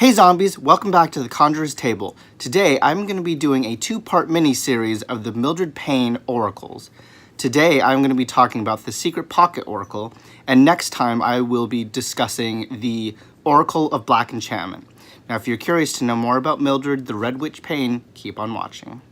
Hey zombies, welcome back to the Conjurer's Table. Today I'm going to be doing a two-part mini-series of the Mildred Payne oracles. Today I'm going to be talking about the Secret Pocket Oracle, and next time I will be discussing the Oracle of Black Enchantment. Now if you're curious to know more about Mildred, the Red Witch Payne, keep on watching.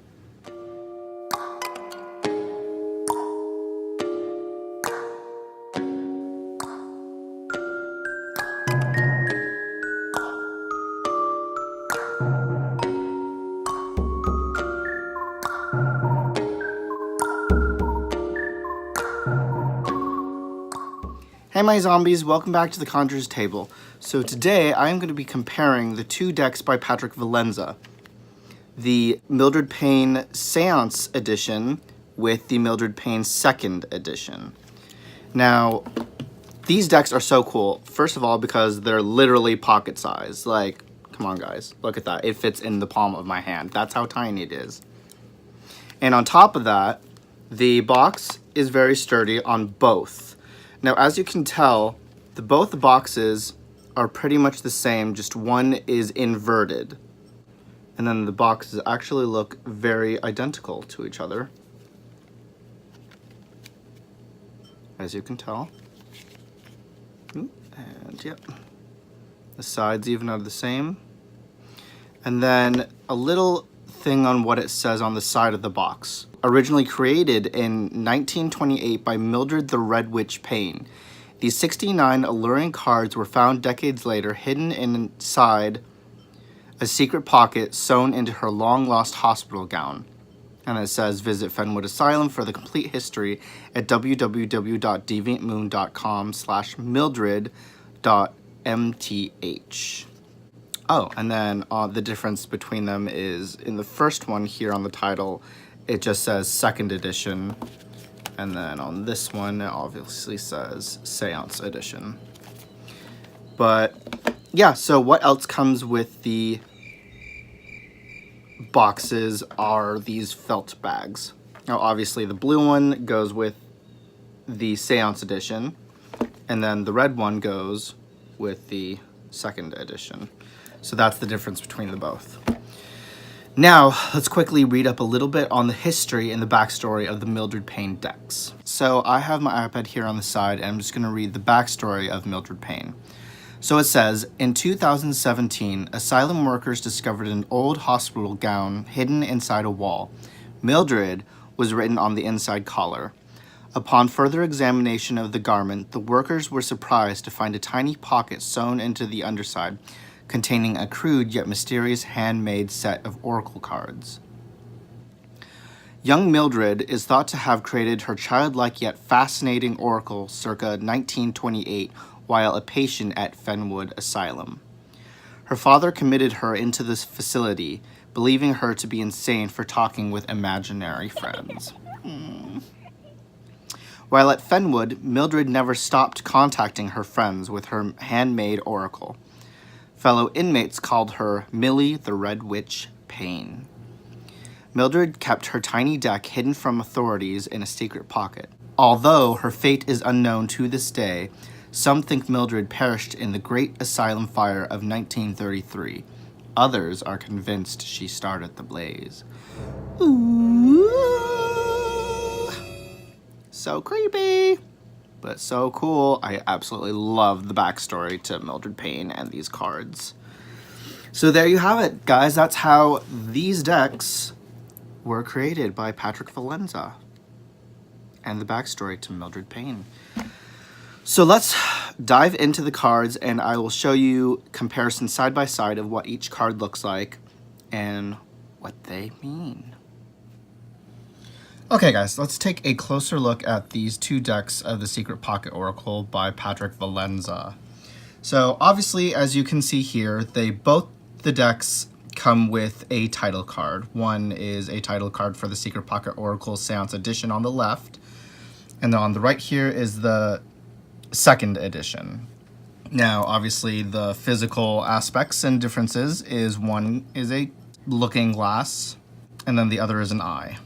Hey my zombies, welcome back to the Conjurer's Table. So today I'm going to be comparing the two decks by Patrick Valenza. The Mildred Payne Seance edition with the Mildred Payne 2nd edition. Now, these decks are so cool. First of all, because they're literally pocket size. Like, come on guys, look at that. It fits in the palm of my hand. That's how tiny it is. And on top of that, the box is very sturdy on both. Now, as you can tell, both the boxes are pretty much the same, just one is inverted. And then the boxes actually look very identical to each other, as you can tell. And yep, the sides even are the same. And then a little thing on what it says on the side of the box. Originally created in 1928 by Mildred the Red Witch Payne. These 69 alluring cards were found decades later hidden inside a secret pocket sewn into her long-lost hospital gown. And it says, visit Fenwood Asylum for the complete history at www.deviantmoon.com/mildred.mth. Oh, and then the difference between them is in the first one here on the title, it just says 2nd edition. And then on this one, it obviously says Seance edition. But yeah, so what else comes with the boxes are these felt bags. Now, obviously the blue one goes with the Seance edition, and then the red one goes with the 2nd edition. So that's the difference between the both. Now, let's quickly read up a little bit on the history and the backstory of the Mildred Payne decks. So I have my iPad here on the side, and I'm just going to read the backstory of Mildred Payne. So it says, in 2017, asylum workers discovered an old hospital gown hidden inside a wall. Mildred was written on the inside collar. Upon further examination of the garment, the workers were surprised to find a tiny pocket sewn into the underside, containing a crude yet mysterious handmade set of oracle cards. Young Mildred is thought to have created her childlike yet fascinating oracle circa 1928 while a patient at Fenwood Asylum. Her father committed her into this facility, believing her to be insane for talking with imaginary friends. While at Fenwood, Mildred never stopped contacting her friends with her handmade oracle. Fellow inmates called her Millie the Red Witch Payne. Mildred kept her tiny deck hidden from authorities in a secret pocket. Although her fate is unknown to this day, some think Mildred perished in the Great Asylum Fire of 1933. Others are convinced she started the blaze. Ooh. So creepy, but so cool. I absolutely love the backstory to Mildred Payne and these cards. So there you have it, guys. That's how these decks were created by Patrick Valenza and the backstory to Mildred Payne. So let's dive into the cards, and I will show you comparison side by side of what each card looks like and what they mean. Okay guys, let's take a closer look at these two decks of the Secret Pocket Oracle by Patrick Valenza. So obviously, as you can see here, both the decks come with a title card. One is a title card for the Secret Pocket Oracle Seance edition on the left, and then on the right here is the 2nd edition. Now obviously the physical aspects and differences is one is a looking glass, and then the other is an eye.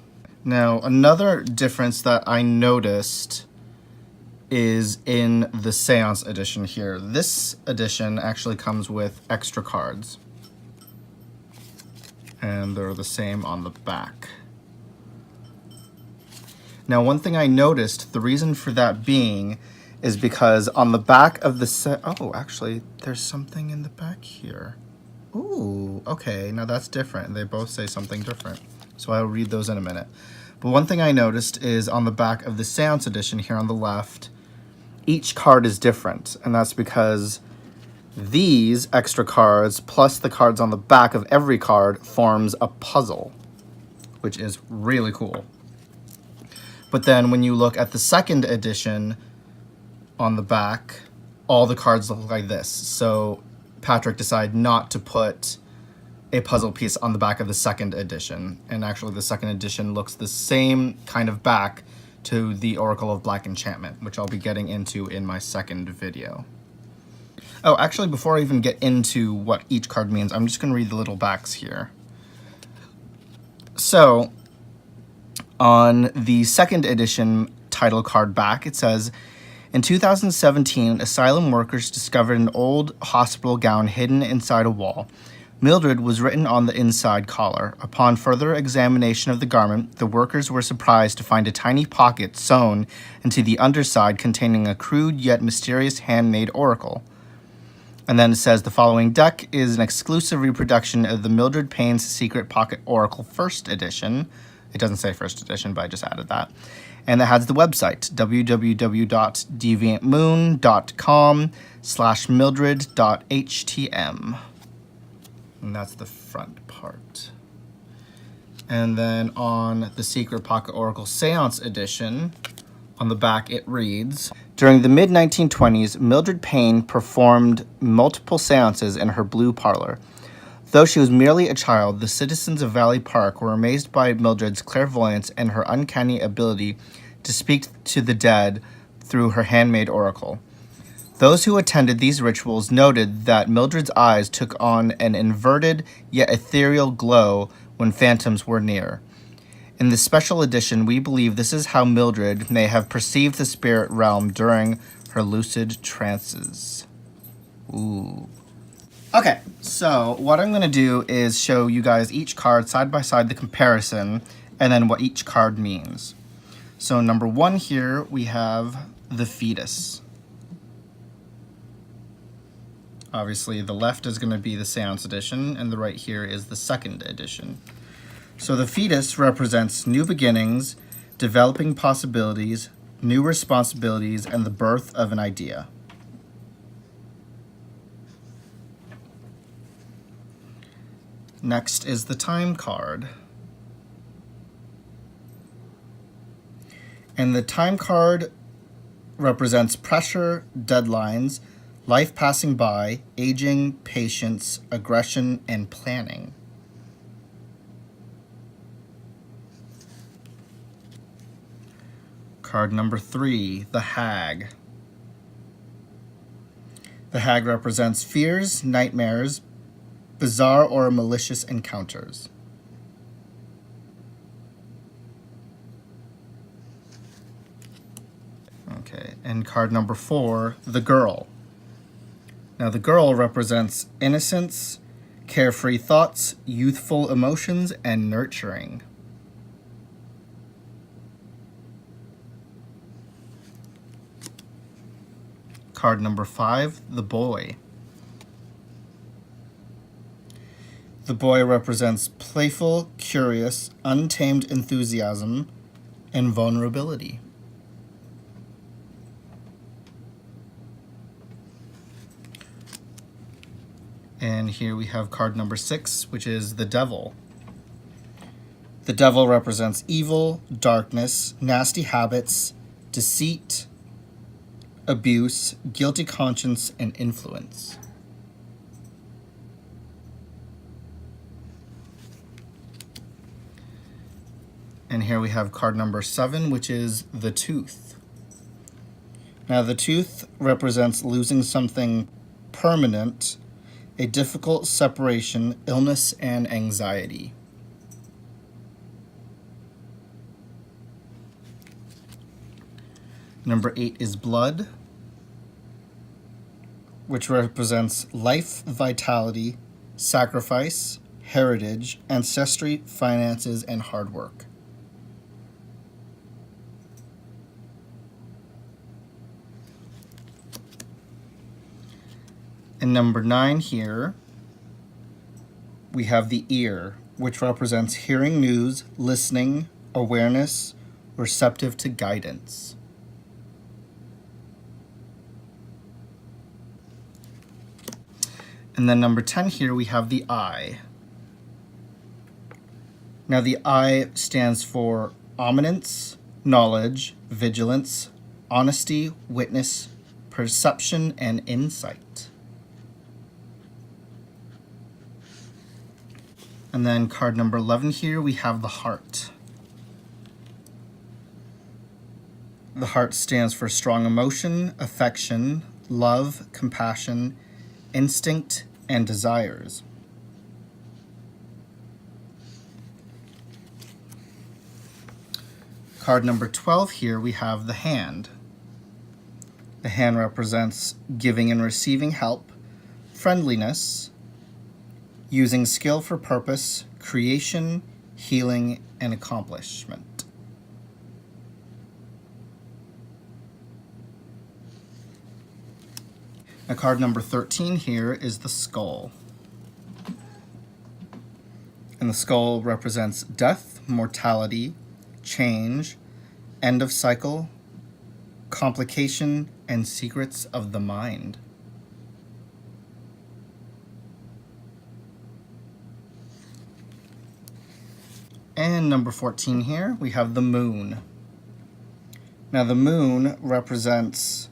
Now, another difference that I noticed is in the Seance edition here. This edition actually comes with extra cards. And they're the same on the back. Now, one thing I noticed, the reason for that being is because on the back of the set, oh, actually, there's something in the back here. Ooh, okay, now that's different. They both say something different. So I'll read those in a minute. But one thing I noticed is on the back of the Seance edition here on the left, each card is different. And that's because these extra cards plus the cards on the back of every card forms a puzzle, which is really cool. But then when you look at the second edition on the back, all the cards look like this. So Patrick decided not to put a puzzle piece on the back of the second edition. And actually the second edition looks the same kind of back to the Oracle of Black Enchantment, which I'll be getting into in my second video. Oh, actually, before I even get into what each card means, I'm just going to read the little backs here. So, on the second edition title card back, it says, in 2017, asylum workers discovered an old hospital gown hidden inside a wall. Mildred was written on the inside collar. Upon further examination of the garment, the workers were surprised to find a tiny pocket sewn into the underside containing a crude yet mysterious handmade oracle. And then it says the following deck is an exclusive reproduction of the Mildred Payne's Secret Pocket Oracle First Edition. It doesn't say First Edition, but I just added that. And it has the website, www.deviantmoon.com/mildred.htm. And that's the front part. And then on the Secret Pocket Oracle Seance Edition, on the back it reads, during the mid-1920s, Mildred Payne performed multiple seances in her blue parlor. Though she was merely a child, the citizens of Valley Park were amazed by Mildred's clairvoyance and her uncanny ability to speak to the dead through her handmade oracle. Those who attended these rituals noted that Mildred's eyes took on an inverted yet ethereal glow when phantoms were near. In this special edition, we believe this is how Mildred may have perceived the spirit realm during her lucid trances. Ooh. Okay, so what I'm going to do is show you guys each card side by side, the comparison, and then what each card means. So number one here, we have the fetus. Obviously, the left is going to be the Seance edition, and the right here is the second edition. So the fetus represents new beginnings, developing possibilities, new responsibilities, and the birth of an idea. Next is the time card. And the time card represents pressure, deadlines, life passing by, aging, patience, aggression, and planning. Card number 3, the Hag. The Hag represents fears, nightmares, bizarre or malicious encounters. Okay, and card number 4, the Girl. Now the Girl represents innocence, carefree thoughts, youthful emotions, and nurturing. Card number 5, the Boy. The Boy represents playful, curious, untamed enthusiasm, and vulnerability. And here we have card number 6, which is the Devil. The Devil represents evil, darkness, nasty habits, deceit, abuse, guilty conscience, and influence. And here we have card number 7, which is the Tooth. Now the Tooth represents losing something permanent, a difficult separation, illness, and anxiety. Number 8 is blood, which represents life, vitality, sacrifice, heritage, ancestry, finances, and hard work. And number 9 here, we have the ear, which represents hearing news, listening, awareness, receptive to guidance. And then number 10 here, we have the eye. Now the eye stands for ominence, knowledge, vigilance, honesty, witness, perception, and insight. And then card number 11 here, we have the heart. The heart stands for strong emotion, affection, love, compassion, instinct, and desires. Card number 12 here, we have the hand. The hand represents giving and receiving help, friendliness, using skill for purpose, creation, healing, and accomplishment. Now, card number 13 here is the skull. And the skull represents death, mortality, change, end of cycle, complication, and secrets of the mind. And number 14 here, we have the moon. Now the moon represents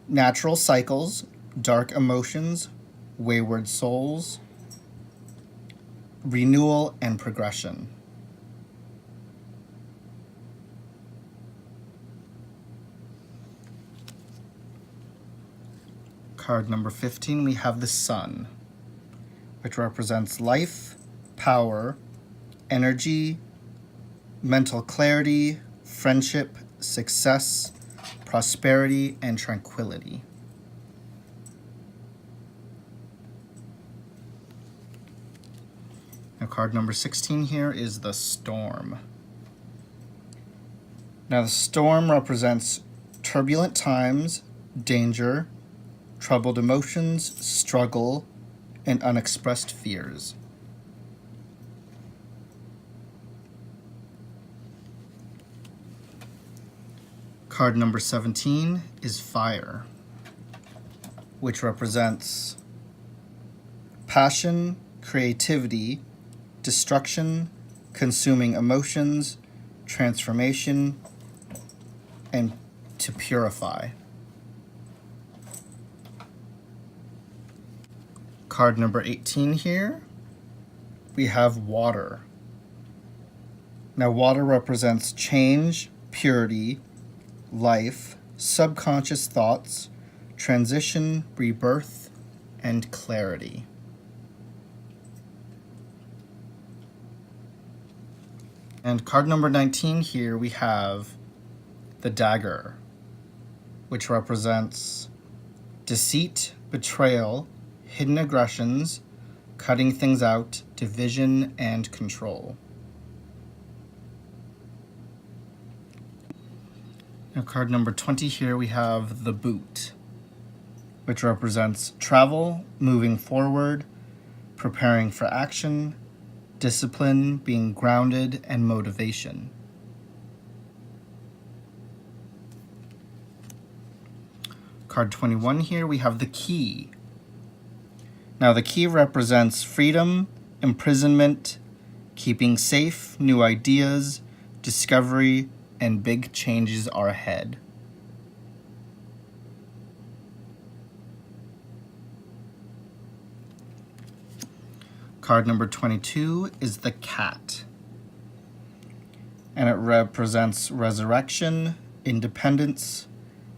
natural cycles, dark emotions, wayward souls, renewal, and progression. Card number 15, we have the sun, which represents life, power, energy, mental clarity, friendship, success, prosperity, and tranquility. Now, card number 16 here is the storm. Now, the storm represents turbulent times, danger, troubled emotions, struggle, and unexpressed fears. Card number 17 is fire, which represents passion, creativity, destruction, consuming emotions, transformation, and to purify. Card number 18 here, we have water. Now, water represents change, purity, life, subconscious thoughts, transition, rebirth, and clarity. And card number 19 here, we have the dagger, which represents deceit, betrayal, hidden aggressions, cutting things out, division, and control. Now, card number 20 here, we have the boot, which represents travel, moving forward, preparing for action, discipline, being grounded, and motivation. Card 21 here, we have the key. Now, the key represents freedom, imprisonment, keeping safe, new ideas, discovery, and big changes are ahead. Card number 22 is the cat, and it represents resurrection, independence,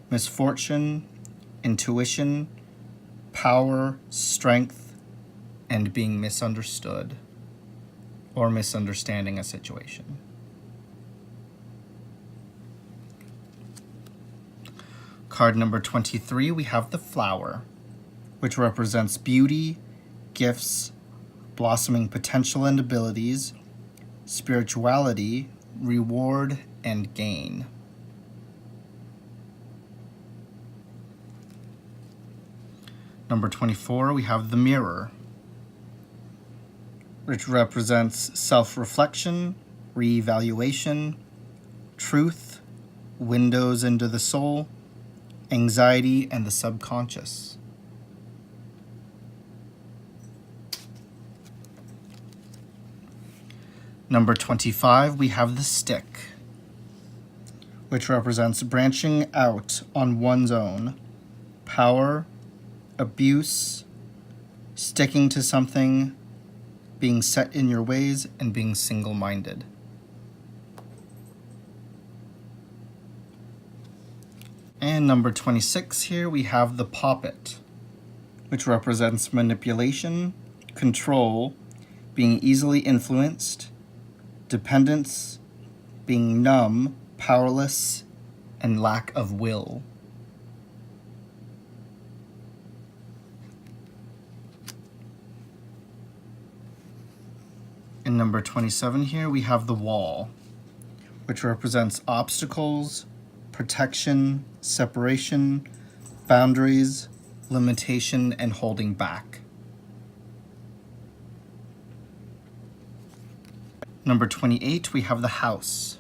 misfortune, intuition, power, strength, and being misunderstood or misunderstanding a situation. Card number 23, we have the Flower, which represents beauty, gifts, blossoming potential and abilities, spirituality, reward, and gain. Number 24, we have the Mirror, which represents self-reflection, reevaluation, truth, windows into the soul, anxiety, and the subconscious. Number 25, we have the Stick, which represents branching out on one's own, power, abuse, sticking to something, being set in your ways, and being single-minded. And number 26 here, we have the Poppet, which represents manipulation, control, being easily influenced, dependence, being numb, powerless, and lack of will. In number 27 here, we have the Wall, which represents obstacles, protection, separation, boundaries, limitation, and holding back. Number 28, we have the House,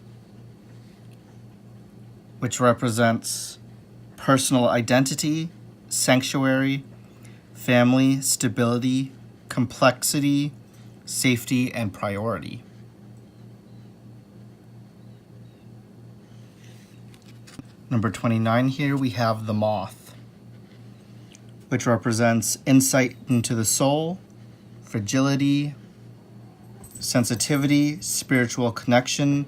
which represents personal identity, sanctuary, family, stability, complexity, safety, and priority. Number 29 here, we have the Moth, which represents insight into the soul, fragility, sensitivity, spiritual connection,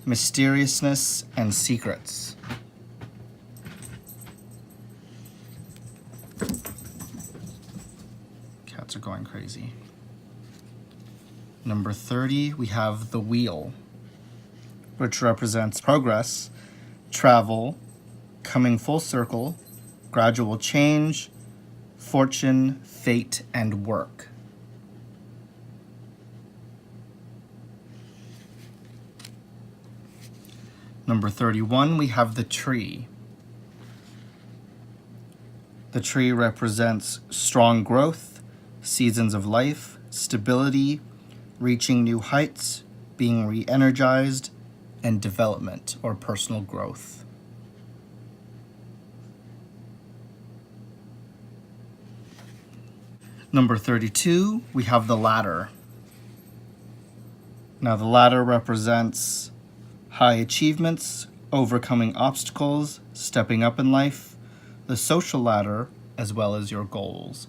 mysteriousness, and secrets. Cats are going crazy. Number 30, we have the Wheel, which represents progress, travel, coming full circle, gradual change, fortune, fate, and work. Number 31, we have the Tree. The tree represents strong growth, seasons of life, stability, reaching new heights, being re-energized, and development or personal growth. Number 32, we have the Ladder. Now the ladder represents high achievements, overcoming obstacles, stepping up in life, the social ladder, as well as your goals.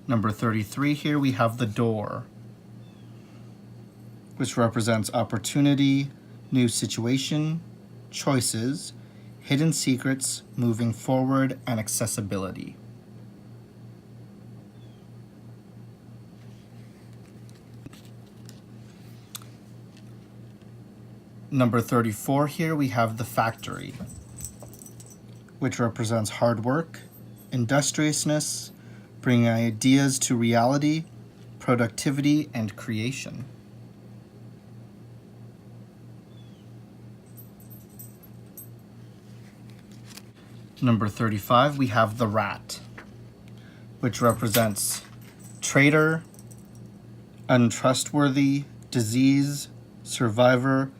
Number 33 here, we have the Door, which represents opportunity, new situation, choices, hidden secrets, moving forward, and accessibility. Number 34 here, we have the Factory, which represents hard work, industriousness, bringing ideas to reality, productivity, and creation. Number 35, we have the Rat, which represents traitor, untrustworthy, disease, survivor,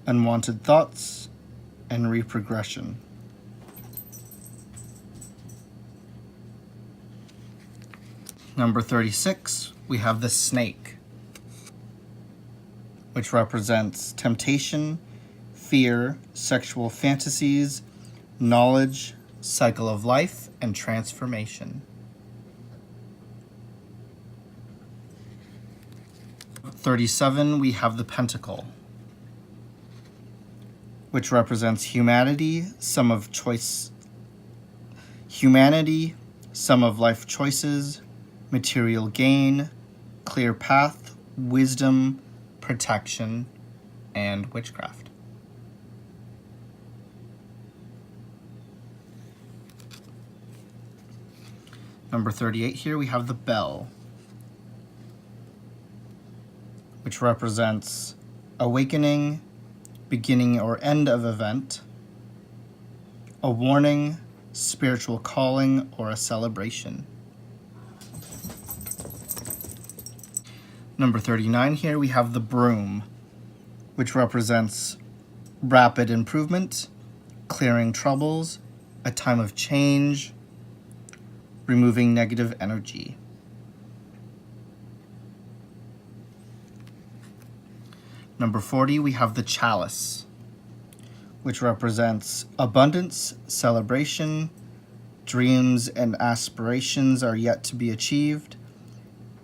unwanted thoughts, and reprogression. Number 36, we have the Snake, which represents temptation, fear, sexual fantasies, knowledge, cycle of life, and transformation. 37, we have the Pentacle, which represents humanity, sum of life choices, material gain, clear path, wisdom, protection, and witchcraft. Number 38 here, we have the bell, which represents awakening, beginning or end of event, a warning, spiritual calling, or a celebration. Number 39 here, we have the broom, which represents rapid improvement, clearing troubles, a time of change, removing negative energy. Number 40, we have the chalice, which represents abundance, celebration, dreams and aspirations are yet to be achieved,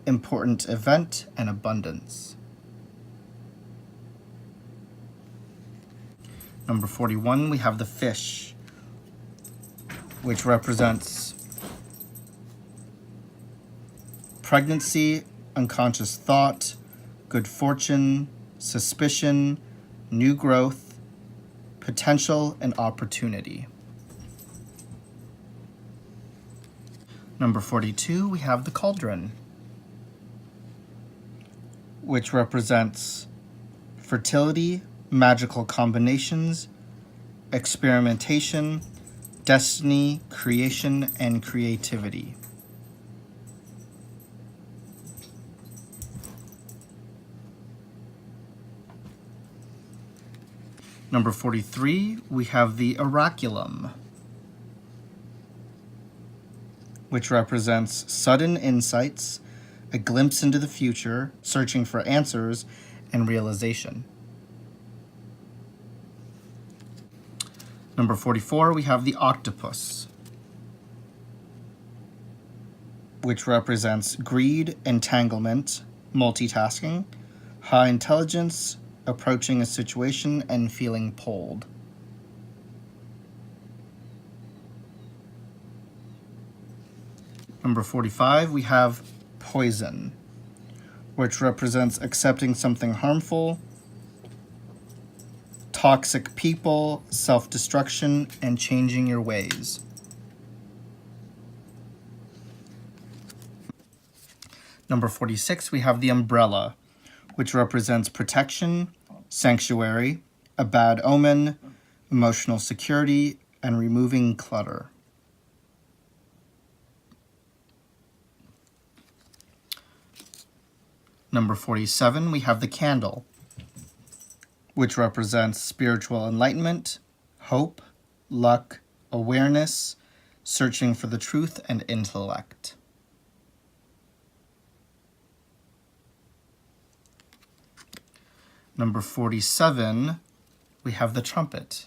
important event, and abundance. Number 41, we have the fish, which represents pregnancy, unconscious thought, good fortune, suspicion, new growth, potential, and opportunity. Number 42, we have the cauldron, which represents fertility, magical combinations, experimentation, destiny, creation, and creativity. Number 43, we have the oraculum, which represents sudden insights, a glimpse into the future, searching for answers, and realization. Number 44, we have the octopus, which represents greed, entanglement, multitasking, high intelligence, approaching a situation and feeling pulled. Number 45, we have poison, which represents accepting something harmful, toxic people, self-destruction, and changing your ways. Number 46, we have the umbrella, which represents protection, sanctuary, a bad omen, emotional security, and removing clutter. Number 47, we have the candle, which represents spiritual enlightenment, hope, luck, awareness, searching for the truth, and intellect. Number 47, we have the trumpet,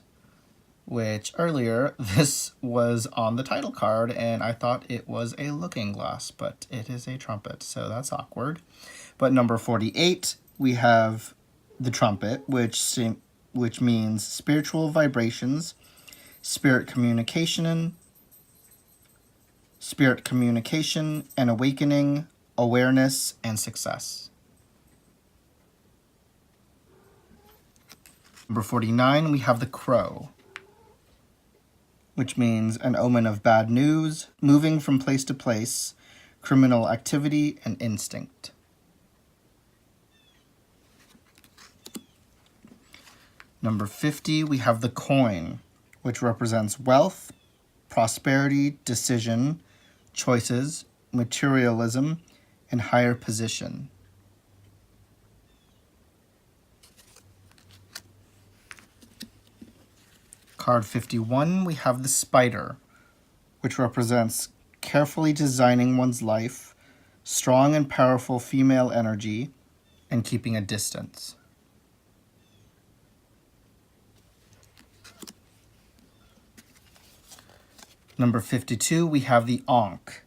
which earlier this was on the title card and I thought it was a looking glass, but it is a trumpet, so that's awkward. But number 48, we have the trumpet, which means spiritual vibrations, spirit communication, and awakening, awareness, and success. Number 49, we have the crow, which means an omen of bad news, moving from place to place, criminal activity, and instinct. Number 50, we have the coin, which represents wealth, prosperity, decision, choices, materialism, and higher position. Card 51, we have the spider, which represents carefully designing one's life, strong and powerful female energy, and keeping a distance. Number 52, we have the Ankh,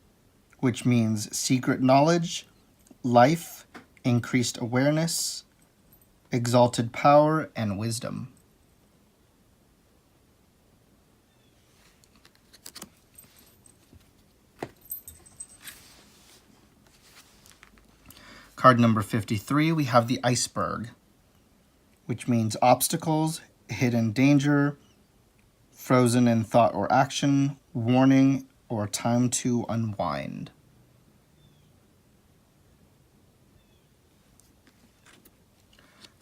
which means secret knowledge, life, increased awareness, exalted power, and wisdom. Card number 53, we have the Iceberg, which means obstacles, hidden danger, frozen in thought or action, warning, or time to unwind.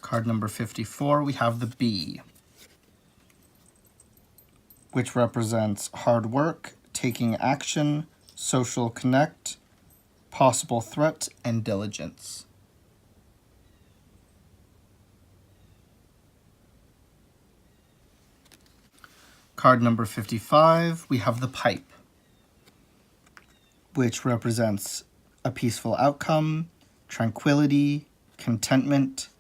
Card number 54, we have the Bee, which represents hard work, taking action, social connect, possible threat, and diligence. Card number 55, we have the Pipe, which represents a peaceful outcome, tranquility, contentment,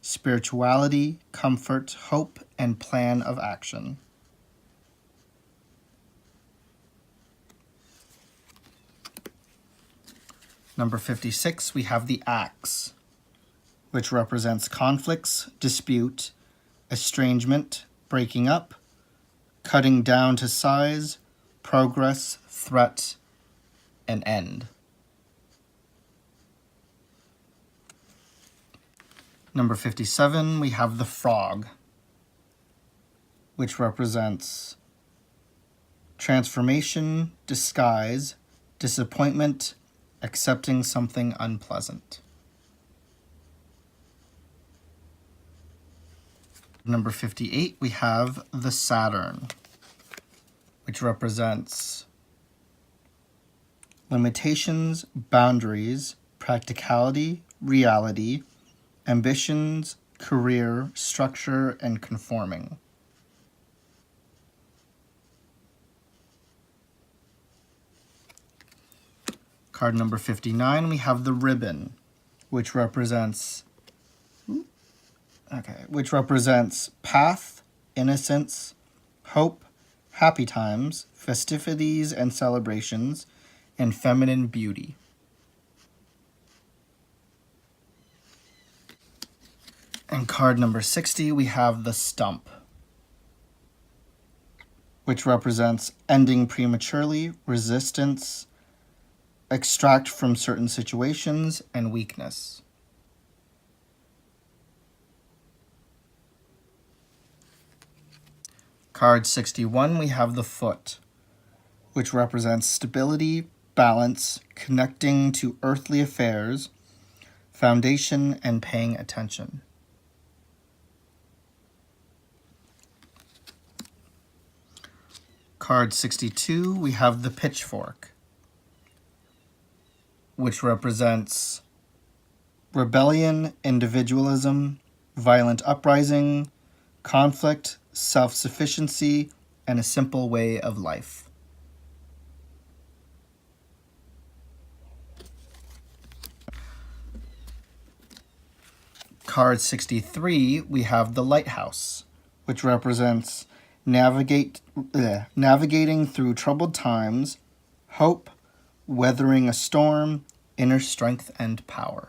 spirituality, comfort, hope, and plan of action. Number 56, we have the Axe, which represents conflicts, dispute, estrangement, breaking up, cutting down to size, progress, threat, and end. Number 57, we have the Frog, which represents transformation, disguise, disappointment, accepting something unpleasant. Number 58, we have the Saturn, which represents limitations, boundaries, practicality, reality, ambitions, career, structure, and conforming. Card number 59, we have the Ribbon, which represents path, innocence, hope, happy times, festivities and celebrations, and feminine beauty. And card number 60, we have the Stump, which represents ending prematurely, resistance, extract from certain situations, and weakness. Card 61, we have the Foot, which represents stability, balance, connecting to earthly affairs, foundation, and paying attention. Card 62, we have the Pitchfork, which represents rebellion, individualism, violent uprising, conflict, self-sufficiency, and a simple way of life. Card 63, we have the Lighthouse, which represents navigating through troubled times, hope, weathering a storm, inner strength, and power.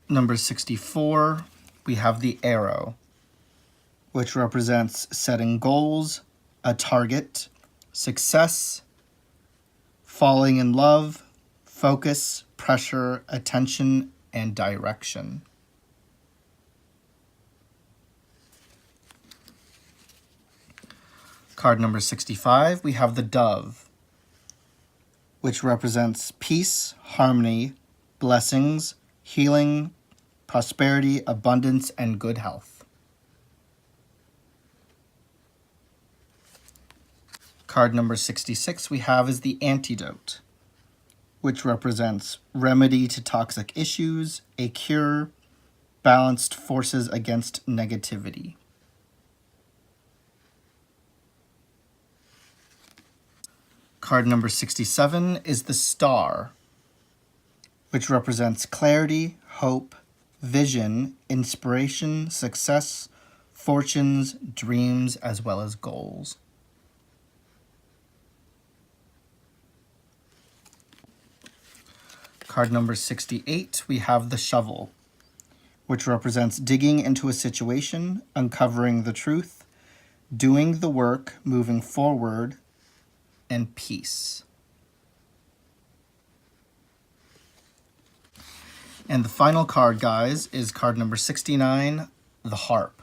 Number 64, we have the Arrow, which represents setting goals, a target, success, falling in love, focus, pressure, attention, and direction. Card number 65, we have the Dove, which represents peace, harmony, blessings, healing, prosperity, abundance, and good health. Card number 66 we have is the Antidote, which represents remedy to toxic issues, a cure, balanced forces against negativity. Card number 67 is the Star, which represents clarity, hope, vision, inspiration, success, fortunes, dreams, as well as goals. Card number 68, we have the Shovel, which represents digging into a situation, uncovering the truth, doing the work, moving forward, and peace. And the final card, guys, is card number 69, the Harp,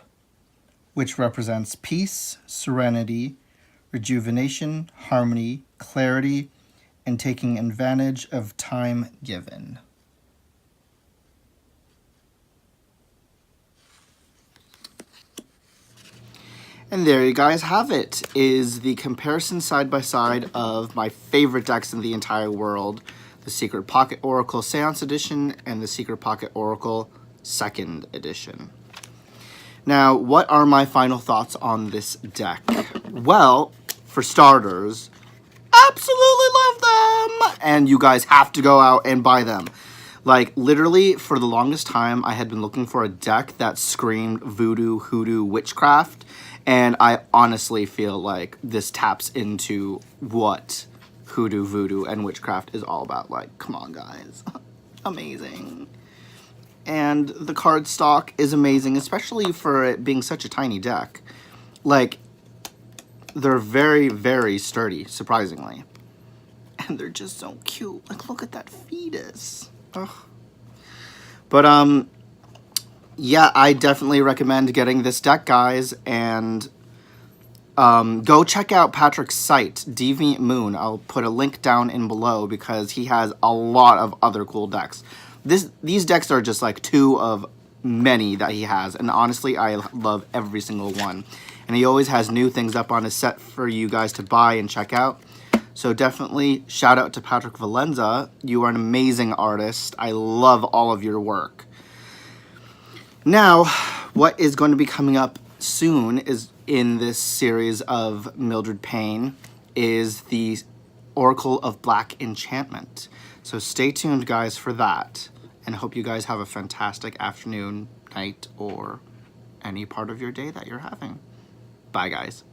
which represents peace, serenity, rejuvenation, harmony, clarity, and taking advantage of time given. And there you guys have it, is the comparison side by side of my favorite decks in the entire world, the Secret Pocket Oracle Seance Edition and the Secret Pocket Oracle 2nd Edition. Now, what are my final thoughts on this deck? Well, for starters, absolutely love them! And you guys have to go out and buy them. Like, literally, for the longest time, I had been looking for a deck that screamed voodoo, hoodoo, witchcraft. And I honestly feel like this taps into what hoodoo, voodoo, and witchcraft is all about. Like, come on, guys. Amazing. And the card stock is amazing, especially for it being such a tiny deck. Like, they're very, very sturdy, surprisingly. And they're just so cute. Like, look at that fetus. Ugh. But, yeah, I definitely recommend getting this deck, guys, and go check out Patrick's site, Deviant Moon. I'll put a link down in below because he has a lot of other cool decks. These decks are just like 2 of many that he has, and honestly, I love every single one. And he always has new things up on his set for you guys to buy and check out. So definitely shout out to Patrick Valenza. You are an amazing artist. I love all of your work. Now, what is going to be coming up soon is in this series of Mildred Payne is the Oracle of Black Enchantment. So stay tuned, guys, for that. And I hope you guys have a fantastic afternoon, night, or any part of your day that you're having. Bye, guys.